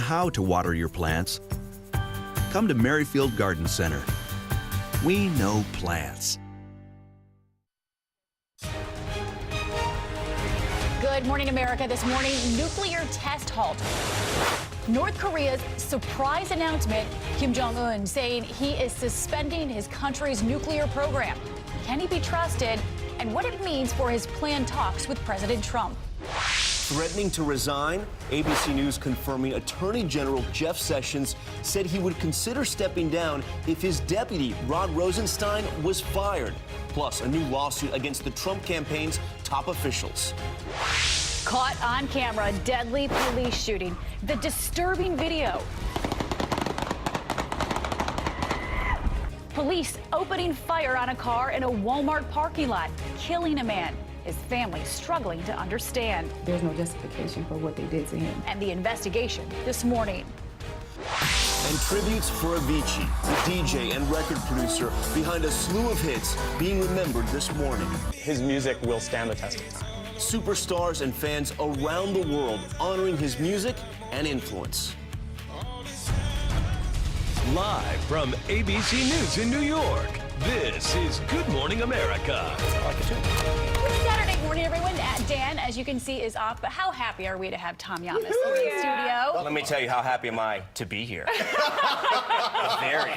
how to water your plants, come to Merrifield Garden Center. We know plants. Good morning, America. This morning, nuclear test halt. North Korea's surprise announcement, Kim Jong-un saying he is suspending his country's nuclear program. Can he be trusted? And what it means for his planned talks with President Trump. Threatening to resign, ABC News confirming Attorney General Jeff Sessions said he would consider stepping down if his deputy, Rod Rosenstein, was fired. Plus, a new lawsuit against the Trump campaign's top officials. Caught on camera, deadly police shooting. The disturbing video. Police opening fire on a car in a Walmart parking lot, killing a man. His family struggling to understand. There's no justification for what they did to him. And the investigation this morning. And tributes for Avicii, the DJ and record producer behind a slew of hits being remembered this morning. His music will stand the test of time. Superstars and fans around the world honoring his music and influence. Live from ABC News in New York, this is Good Morning America. Saturday morning, everyone. Dan, as you can see, is off, but how happy are we to have Tom Yamas in the studio? Let me tell you how happy am I to be here. Very.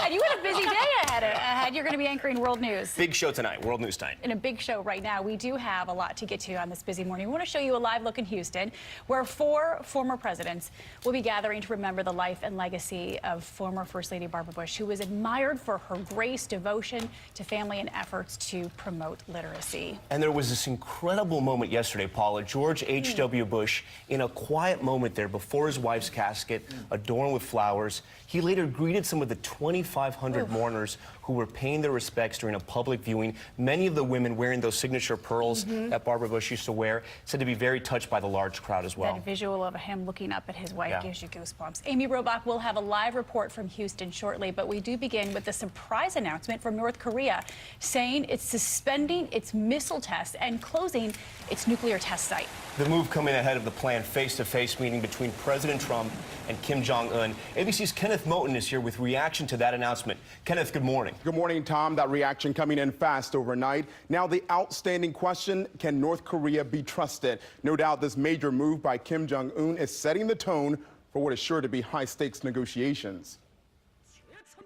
And you had a busy day ahead. You're going to be anchoring World News. Big show tonight, World News Tonight. In a big show right now, we do have a lot to get to on this busy morning. We want to show you a live look in Houston, where 4 former presidents will be gathering to remember the life and legacy of former First Lady Barbara Bush, who was admired for her grace, devotion to family, and efforts to promote literacy. And there was this incredible moment yesterday, Paula. George H.W. Bush, in a quiet moment there before his wife's casket, adorned with flowers, he later greeted some of the 2,500 mourners who were paying their respects during a public viewing. Many of the women wearing those signature pearls that Barbara Bush used to wear, said to be very touched by the large crowd as well. That visual of him looking up at his wife gives you goosebumps. Amy Robach will have a live report from Houston shortly, but we do begin with the surprise announcement from North Korea saying it's suspending its missile tests and closing its nuclear test site. The move coming ahead of the planned face-to-face meeting between President Trump and Kim Jong-un. ABC's Kenneth Moten is here with reaction to that announcement. Kenneth, good morning. Good morning, Tom. That reaction coming in fast overnight. Now the outstanding question, can North Korea be trusted? No doubt this major move by Kim Jong-un is setting the tone for what is sure to be high-stakes negotiations.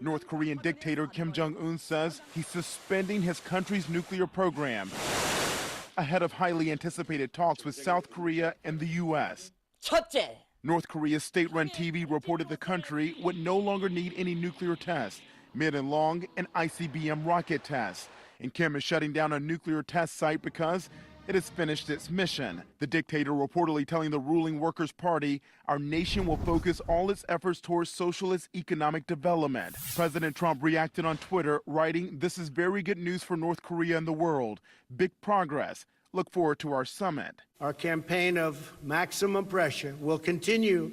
North Korean dictator Kim Jong-un says he's suspending his country's nuclear program ahead of highly anticipated talks with South Korea and the U.S. North Korea's state-run TV reported the country would no longer need any nuclear tests, mid and long and ICBM rocket tests. And Kim is shutting down a nuclear test site because it has finished its mission. The dictator reportedly telling the ruling Workers' Party, our nation will focus all its efforts towards socialist economic development. President Trump reacted on Twitter, writing, "This is very good news for North Korea and the world. Big progress. Look forward to our summit." Our campaign of maximum pressure will continue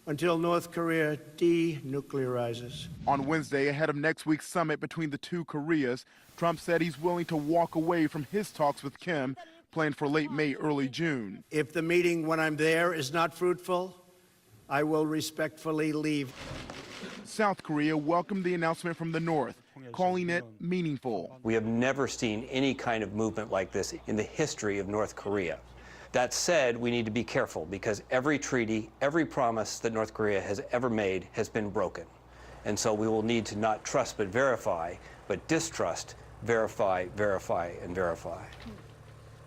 until North Korea denuclearizes. On Wednesday, ahead of next week's summit between the two Koreas, Trump said he's willing to walk away from his talks with Kim, planned for late May, early June. If the meeting when I'm there is not fruitful, I will respectfully leave. South Korea welcomed the announcement from the North, calling it meaningful. We have never seen any kind of movement like this in the history of North Korea. That said, we need to be careful because every treaty, every promise that North Korea has ever made has been broken. And so we will need to not trust but verify, but distrust, verify, verify, and verify.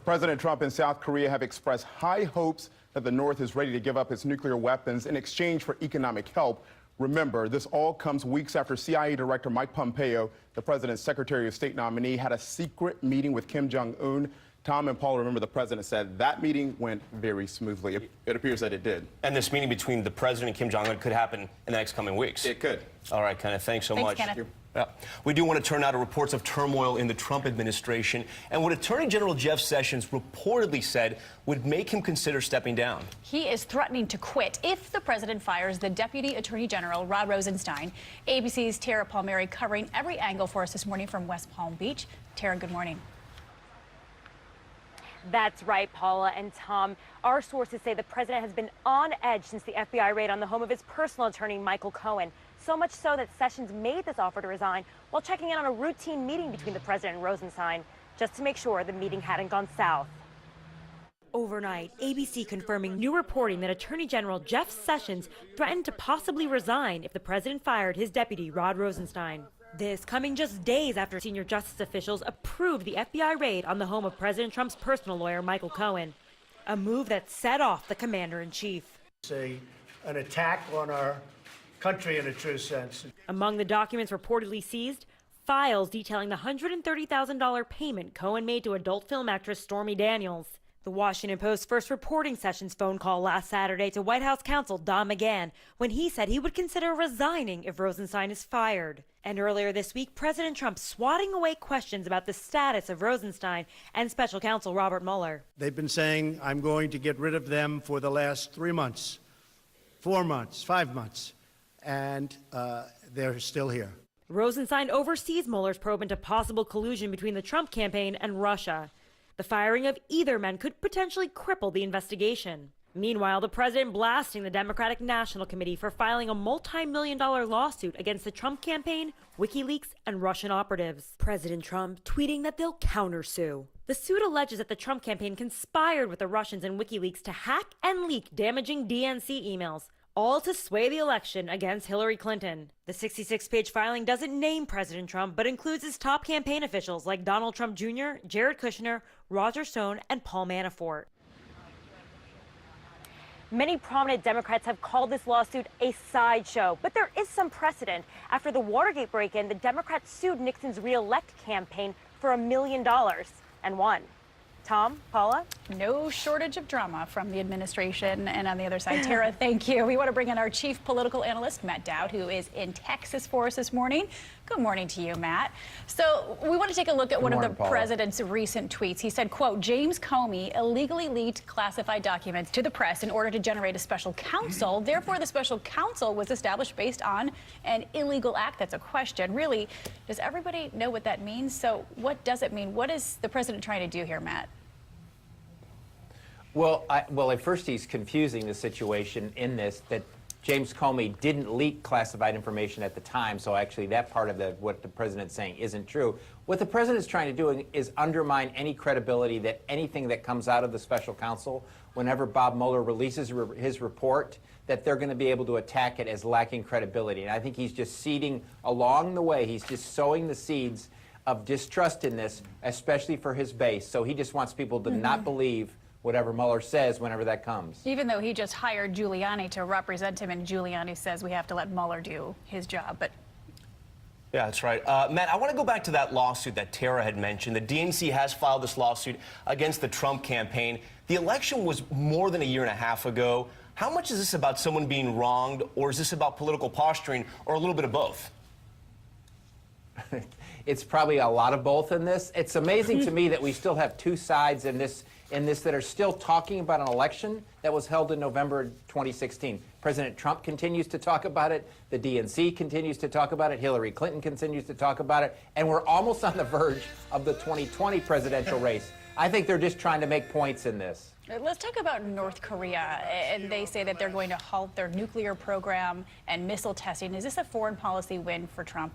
President Trump and South Korea have expressed high hopes that the North is ready to give up its nuclear weapons in exchange for economic help. Remember, this all comes weeks after CIA Director Mike Pompeo, the president's Secretary of State nominee, had a secret meeting with Kim Jong-un. Tom and Paul, remember the president said that meeting went very smoothly. It appears that it did. And this meeting between the president and Kim Jong-un could happen in the next coming weeks. It could. All right, Kenneth, thanks so much. Kenneth. Yeah. We do want to turn now to reports of turmoil in the Trump administration and what Attorney General Jeff Sessions reportedly said would make him consider stepping down. He is threatening to quit if the president fires the Deputy Attorney General, Rod Rosenstein. ABC's Tara Palmieri covering every angle for us this morning from West Palm Beach. Tara, good morning. That's right, Paula and Tom. Our sources say the president has been on edge since the FBI raid on the home of his personal attorney, Michael Cohen. So much so that Sessions made this offer to resign while checking in on a routine meeting between the president and Rosenstein, just to make sure the meeting hadn't gone south. Overnight, ABC confirming new reporting that Attorney General Jeff Sessions threatened to possibly resign if the president fired his deputy, Rod Rosenstein. This coming just days after senior justice officials approved the FBI raid on the home of President Trump's personal lawyer, Michael Cohen, a move that set off the commander-in-chief. It's an attack on our country in a true sense. Among the documents reportedly seized, files detailing the $130,000 payment Cohen made to adult film actress Stormy Daniels. The Washington Post first reporting Sessions' phone call last Saturday to White House counsel Don McGahn when he said he would consider resigning if Rosenstein is fired. And earlier this week, President Trump swatting away questions about the status of Rosenstein and special counsel Robert Mueller. They've been saying, I'm going to get rid of them for the last 3 months, 4 months, 5 months, and they're still here. Rosenstein oversees Mueller's probe into possible collusion between the Trump campaign and Russia. The firing of either man could potentially cripple the investigation. Meanwhile, the president blasting the Democratic National Committee for filing a multi-million-dollar lawsuit against the Trump campaign, WikiLeaks, and Russian operatives. President Trump tweeting that they'll countersue. The suit alleges that the Trump campaign conspired with the Russians and WikiLeaks to hack and leak damaging DNC emails, all to sway the election against Hillary Clinton. The 66-page filing doesn't name President Trump, but includes his top campaign officials like Donald Trump Jr., Jared Kushner, Roger Stone, and Paul Manafort. Many prominent Democrats have called this lawsuit a sideshow, but there is some precedent. After the Watergate break-in, the Democrats sued Nixon's re-elect campaign for $1 million and won. Tom, Paula? No shortage of drama from the administration. And on the other side, Tara, thank you. We want to bring in our chief political analyst, Matt Dowd, who is in Texas for us this morning. Good morning to you, Matt. So we want to take a look at one of the president's recent tweets. He said, quote, James Comey illegally leaked classified documents to the press in order to generate a special counsel. Therefore, the special counsel was established based on an illegal act. That's a question. Really, does everybody know what that means? So what does it mean? What is the president trying to do here, Matt? Well, at first he's confusing the situation in this, that James Comey didn't leak classified information at the time, so actually that part of what the president's saying isn't true. What the president's trying to do is undermine any credibility that anything that comes out of the special counsel, whenever Bob Mueller releases his report, that they're going to be able to attack it as lacking credibility. And I think he's just seeding along the way, he's just sowing the seeds of distrust in this, especially for his base. So he just wants people to not believe whatever Mueller says whenever that comes. Even though he just hired Giuliani to represent him, and Giuliani says we have to let Mueller do his job. But yeah, that's right. Matt, I want to go back to that lawsuit that Tara had mentioned. The DNC has filed this lawsuit against the Trump campaign. The election was more than a year and a half ago. How much is this about someone being wronged, or is this about political posturing, or a little bit of both? It's probably a lot of both in this. It's amazing to me that we still have two sides in this that are still talking about an election that was held in November 2016. President Trump continues to talk about it. The DNC continues to talk about it. Hillary Clinton continues to talk about it. And we're almost on the verge of the 2020 presidential race. I think they're just trying to make points in this. let's talk about North Korea. And they say that they're going to halt their nuclear program and missile testing. Is this a foreign policy win for Trump?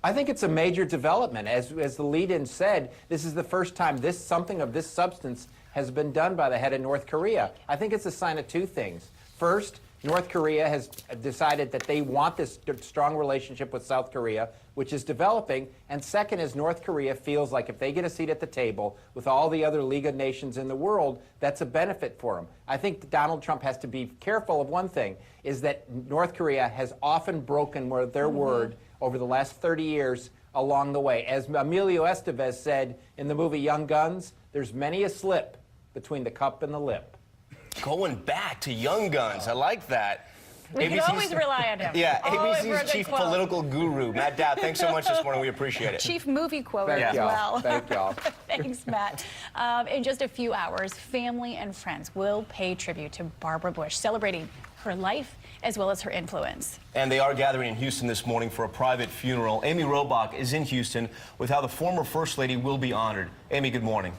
I think it's a major development. As the lead-in said, this is the first time something of this substance has been done by the head of North Korea. I think it's a sign of two things. First, North Korea has decided that they want this strong relationship with South Korea, which is developing. And second is North Korea feels like if they get a seat at the table with all the other League of Nations in the world, that's a benefit for them. I think Donald Trump has to be careful of one thing, is that North Korea has often broken their word over the last 30 years along the way. As Emilio Estevez said in the movie Young Guns, there's many a slip between the cup and the lip. Going back to Young Guns, I like that. We can always rely on him. Yeah, ABC's chief political guru, Matt Dowd. Thanks so much this morning. We appreciate it. Chief movie quote as well. Thank y'all. Thanks, Matt. In just a few hours, family and friends will pay tribute to Barbara Bush, celebrating her life as well as her influence. And they are gathering in Houston this morning for a private funeral. Amy Robach is in Houston with how the former First Lady will be honored. Amy, good morning.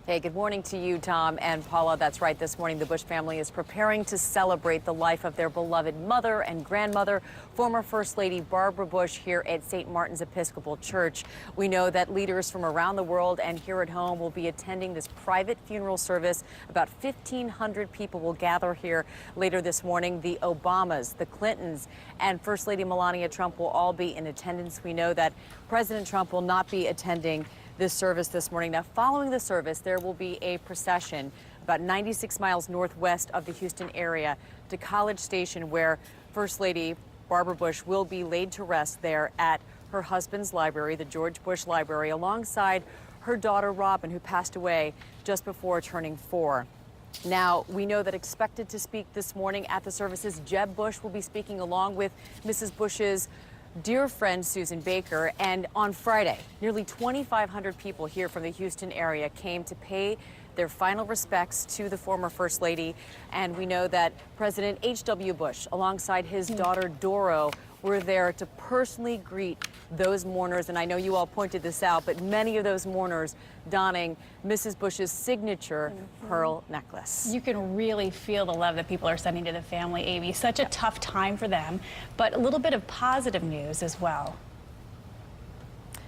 Hey, good morning to you, Tom and Paula. That's right. This morning, the Bush family is preparing to celebrate the life of their beloved mother and grandmother, former First Lady Barbara Bush, here at St. Martin's Episcopal Church. We know that leaders from around the world and here at home will be attending this private funeral service. About 1,500 people will gather here later this morning. The Obamas, the Clintons, and First Lady Melania Trump will all be in attendance. We know that President Trump will not be attending this service this morning. Now, following the service, there will be a procession about 96 miles northwest of the Houston area to College Station, where First Lady Barbara Bush will be laid to rest there at her husband's library, the George Bush Library, alongside her daughter Robin, who passed away just before turning 4. Now, we know that expected to speak this morning at the services, Jeb Bush will be speaking along with Mrs. Bush's dear friend Susan Baker. And on Friday, nearly 2,500 people here from the Houston area came to pay their final respects to the former First Lady. And we know that President H.W. Bush, alongside his daughter Doro, were there to personally greet those mourners. And I know you all pointed this out, but many of those mourners donning Mrs. Bush's signature pearl necklace. You can really feel the love that people are sending to the family, Amy. Such a tough time for them, but a little bit of positive news as well.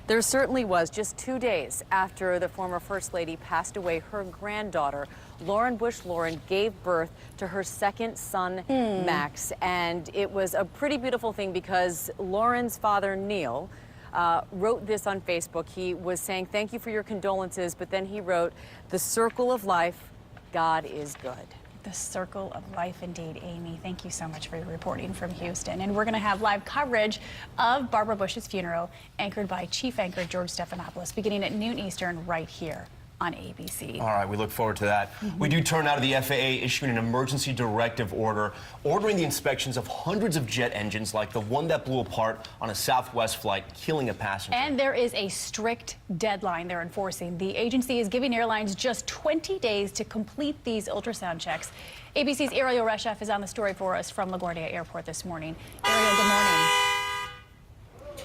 There certainly was. Just 2 days after the former First Lady passed away, her granddaughter, Lauren Bush Lauren, gave birth to her second son, Max. And it was a pretty beautiful thing because Lauren's father, Neil, wrote this on Facebook. He was saying, thank you for your condolences, but then he wrote, the circle of life, God is good. The circle of life, indeed, Amy. Thank you so much for your reporting from Houston. And we're going to have live coverage of Barbara Bush's funeral, anchored by Chief Anchor George Stephanopoulos, beginning at noon Eastern right here on ABC. All right, we look forward to that. We do turn now to the FAA issuing an emergency directive order ordering the inspections of hundreds of jet engines like the one that blew apart on a Southwest flight, killing a passenger. And there is a strict deadline they're enforcing. The agency is giving airlines just 20 days to complete these ultrasound checks. ABC's Ariel Reshef is on the story for us from LaGuardia Airport this morning. Ariel, good morning.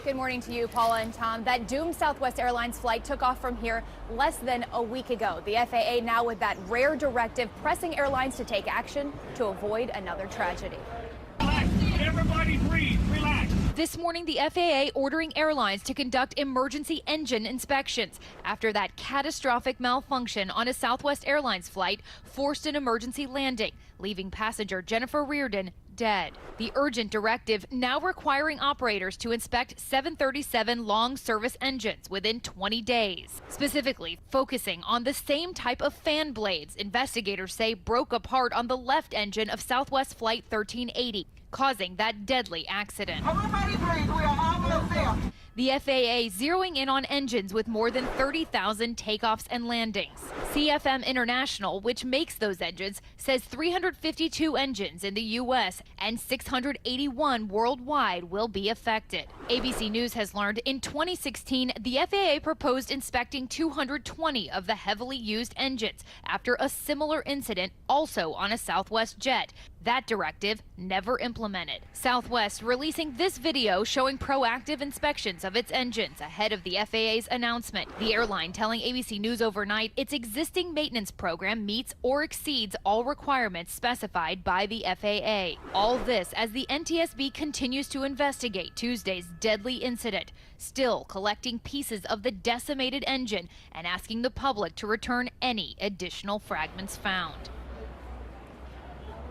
Good morning to you, Paula and Tom. That doomed Southwest Airlines flight took off from here less than a week ago. The FAA now with that rare directive pressing airlines to take action to avoid another tragedy. Relax. Everybody breathe. Relax. This morning, the FAA ordering airlines to conduct emergency engine inspections after that catastrophic malfunction on a Southwest Airlines flight forced an emergency landing, leaving passenger Jennifer Reardon dead. The urgent directive now requiring operators to inspect 737 long service engines within 20 days, specifically focusing on the same type of fan blades investigators say broke apart on the left engine of Southwest Flight 1380, causing that deadly accident. Everybody breathe. We are almost there. The FAA zeroing in on engines with more than 30,000 takeoffs and landings. CFM International, which makes those engines, says 352 engines in the U.S. and 681 worldwide will be affected. ABC News has learned in 2016, the FAA proposed inspecting 220 of the heavily used engines after a similar incident also on a Southwest jet. That directive never implemented. Southwest releasing this video showing proactive inspections of its engines ahead of the FAA's announcement. The airline telling ABC News overnight its existing maintenance program meets or exceeds all requirements specified by the FAA. All this as the NTSB continues to investigate Tuesday's deadly incident, still collecting pieces of the decimated engine and asking the public to return any additional fragments found.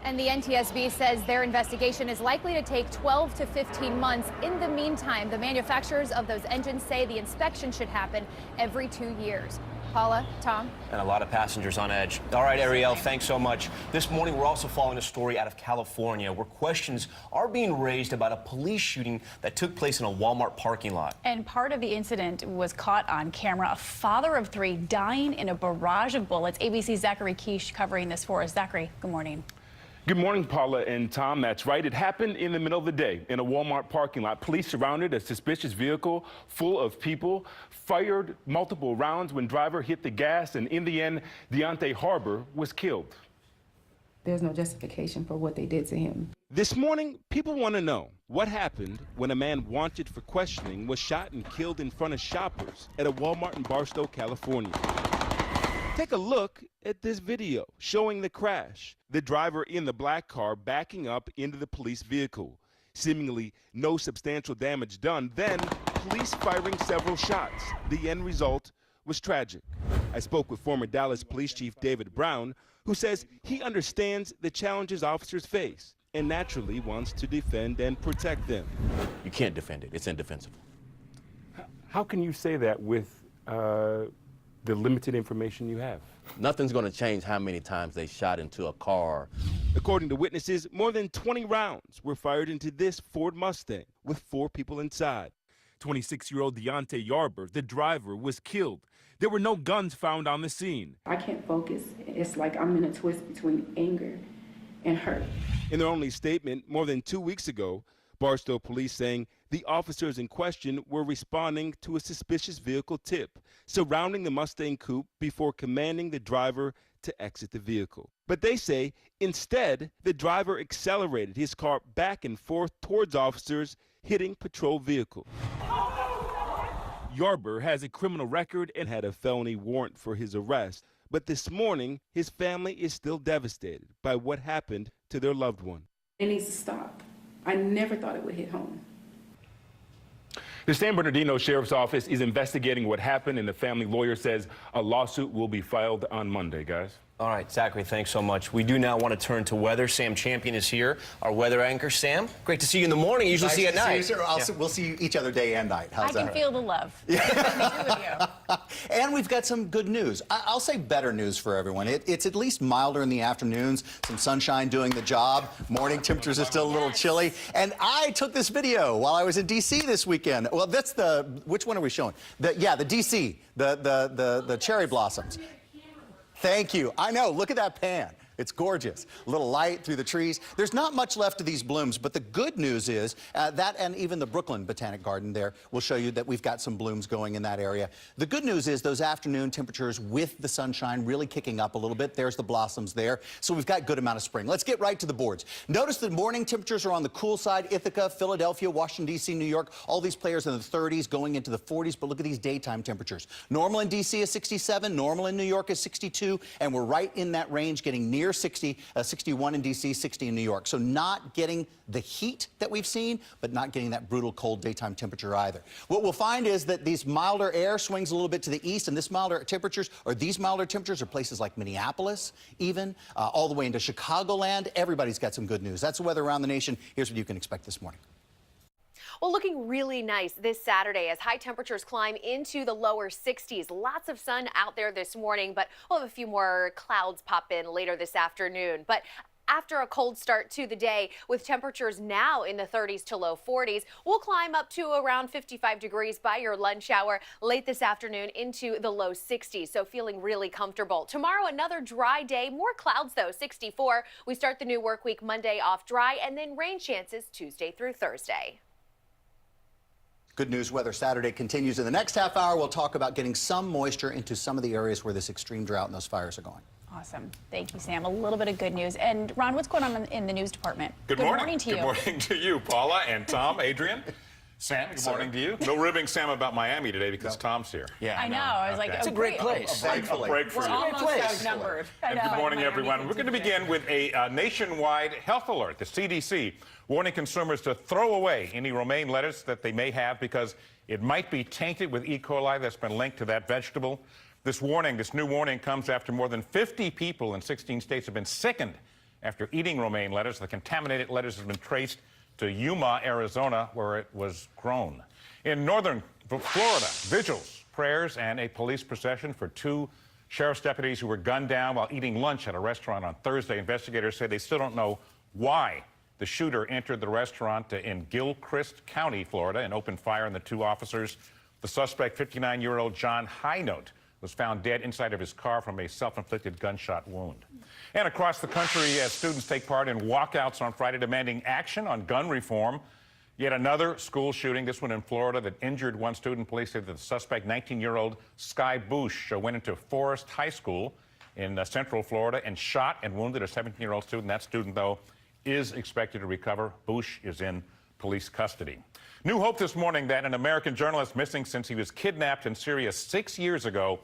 And the NTSB says their investigation is likely to take 12 to 15 months. In the meantime, the manufacturers of those engines say the inspection should happen every 2 years. Paula, Tom. And a lot of passengers on edge. All right, Ariel, thanks so much. This morning, we're also following a story out of California where questions are being raised about a police shooting that took place in a Walmart parking lot. And part of the incident was caught on camera. A father of 3 dying in a barrage of bullets. ABC's Zachary Quiche covering this for us. Zachary, good morning. Good morning, Paula and Tom. That's right. It happened in the middle of the day in a Walmart parking lot. Police surrounded a suspicious vehicle full of people, fired multiple rounds when driver hit the gas, and in the end, Deontay Harbor was killed. There's no justification for what they did to him. This morning, people want to know what happened when a man wanted for questioning was shot and killed in front of shoppers at a Walmart in Barstow, California. Take a look at this video showing the crash. The driver in the black car backing up into the police vehicle. Seemingly no substantial damage done. Then police firing several shots. The end result was tragic. I spoke with former Dallas Police Chief David Brown, who says he understands the challenges officers face and naturally wants to defend and protect them. You can't defend it. It's indefensible. How can you say that with the limited information you have? Nothing's going to change how many times they shot into a car. According to witnesses, more than 20 rounds were fired into this Ford Mustang with 4 people inside. 26-year-old Deontay Yarber, the driver, was killed. There were no guns found on the scene. I can't focus. It's like I'm in a twist between anger and hurt. In their only statement more than 2 weeks ago, Barstow police saying the officers in question were responding to a suspicious vehicle tip surrounding the Mustang coupe before commanding the driver to exit the vehicle. But they say instead, the driver accelerated his car back and forth towards officers, hitting patrol vehicles. Yarber has a criminal record and had a felony warrant for his arrest. But this morning, his family is still devastated by what happened to their loved one. It needs to stop. I never thought it would hit home. The San Bernardino Sheriff's Office is investigating what happened, and the family lawyer says a lawsuit will be filed on Monday, guys. All right, Zachary, thanks so much. We do now want to turn to weather. Sam Champion is here, our weather anchor. Sam, great to see you in the morning. Usually see you at night. We'll see you each other day and night. How's I that? can feel the love. And we've got some good news. I'll say better news for everyone. It's at least milder in the afternoons, some sunshine doing the job. Morning temperatures are still a little chilly. And I took this video while I was in D.C. this weekend. Well, that's which one are we showing? The D.C., the cherry blossoms. Thank you. I know, look at that pan. It's gorgeous. A little light through the trees. There's not much left of these blooms, but the good news is that, and even the Brooklyn Botanic Garden there will show you that we've got some blooms going in that area. The good news is those afternoon temperatures with the sunshine really kicking up a little bit. There's the blossoms there. So we've got a good amount of spring. Let's get right to the boards. Notice the morning temperatures are on the cool side. Ithaca, Philadelphia, Washington, D.C., New York, all these players in the 30s going into the 40s. But look at these daytime temperatures. Normal in D.C. is 67. Normal in New York is 62. And we're right in that range, getting near 60, 61 in D.C., 60 in New York. So not getting the heat that we've seen, but not getting that brutal cold daytime temperature either. What we'll find is that these milder air swings a little bit to the east, and these milder temperatures are places like Minneapolis, even all the way into Chicagoland. Everybody's got some good news. That's the weather around the nation. Here's what you can expect this morning. Well, looking really nice this Saturday as high temperatures climb into the lower 60s. Lots of sun out there this morning, but we'll have a few more clouds pop in later this afternoon. But after a cold start to the day, with temperatures now in the 30s to low 40s, we'll climb up to around 55 degrees by your lunch hour late this afternoon into the low 60s, so feeling really comfortable. Tomorrow, another dry day, more clouds though, 64. We start the new work week Monday off dry, and then rain chances Tuesday through Thursday. Good news weather Saturday continues. In the next half hour, we'll talk about getting some moisture into some of the areas where this extreme drought and those fires are going. Awesome. Thank you, Sam. A little bit of good news. And Ron, what's going on in the news department? Good morning to you. Good morning to you, Paula and Tom, Adrian. Sam, good morning to you. No ribbing Sam about Miami today because Tom's here. Yeah, I know. I was like, it's a great place. A break for We're you. almost outnumbered. And good morning, everyone. We're going to begin with a nationwide health alert. The CDC warning consumers to throw away any romaine lettuce that they may have because it might be tainted with E. coli that's been linked to that vegetable. This new warning comes after more than 50 people in 16 states have been sickened after eating romaine lettuce. The contaminated lettuce has been traced to Yuma, Arizona, where it was grown. In northern Florida, vigils, prayers, and a police procession for 2 sheriff's deputies who were gunned down while eating lunch at a restaurant on Thursday. Investigators say they still don't know why the shooter entered the restaurant in Gilchrist County, Florida, and opened fire on the 2 officers. The suspect, 59-year-old John Highnote, was found dead inside of his car from a self-inflicted gunshot wound. And across the country, as students take part in walkouts on Friday demanding action on gun reform, yet another school shooting, this one in Florida, that injured 1 student. Police say that the suspect, 19-year-old Sky Bush, went into Forest High School in Central Florida and shot and wounded a 17-year-old student. That student, though, is expected to recover. Bush is in police custody. New hope this morning that an American journalist missing since he was kidnapped in Syria 6 years ago